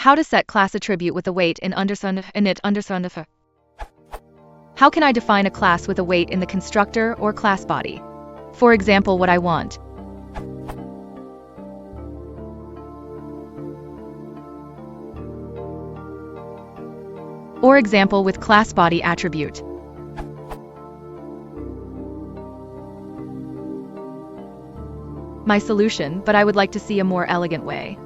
How to set class attribute with await in init_. How can I define a class with await in the constructor or class body? For example, what I want. Or example with class body attribute. My solution, but I would like to see a more elegant way.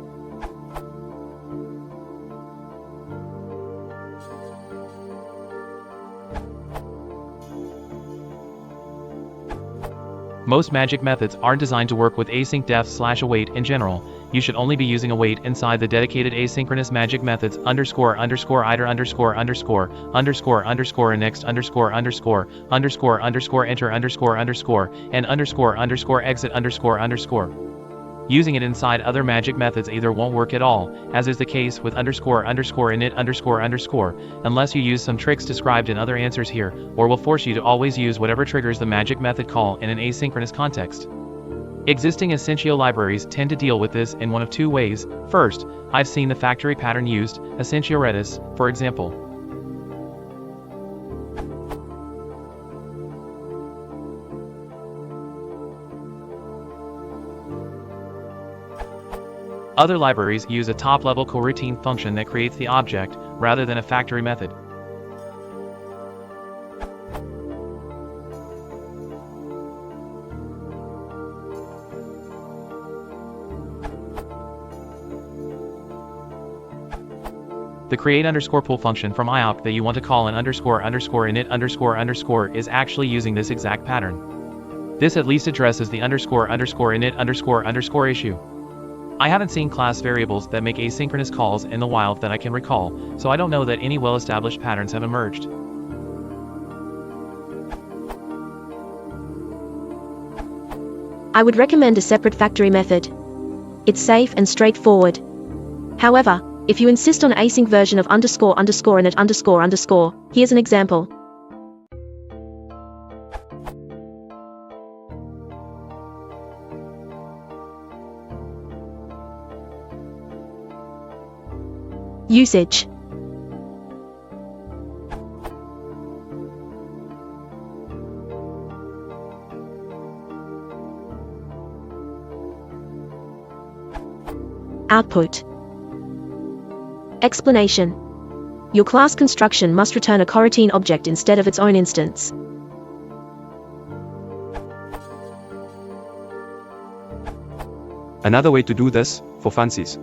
Most magic methods aren't designed to work with async def/await in general. You should only be using await inside the dedicated asynchronous magic methods __, iter __, and next enter and exit __. Using it inside other magic methods either won't work at all, as is the case with __init__, unless you use some tricks described in other answers here, or will force you to always use whatever triggers the magic method call in an asynchronous context. Existing asyncio libraries tend to deal with this in one of two ways. First, I've seen the factory pattern used, asyncio redis, for example. Other libraries use a top-level coroutine function that creates the object, rather than a factory method. The create_pool function from IOP that you want to call an __init__ is actually using this exact pattern. This at least addresses the __init__ issue. I haven't seen class variables that make asynchronous calls in the wild that I can recall, so I don't know that any well-established patterns have emerged. I would recommend a separate factory method. It's safe and straightforward. However, if you insist on async version of __init__, here's an example. Usage. Output. Explanation. Your class construction must return a coroutine object instead of its own instance. Another way to do this, for funsies.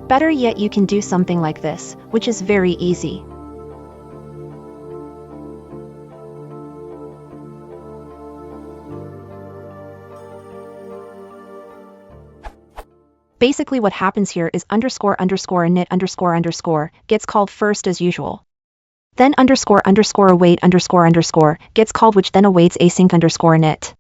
Better yet, you can do something like this, which is very easy. Basically what happens here is __init__ gets called first as usual. Then __await__ gets called, which then awaits async_init.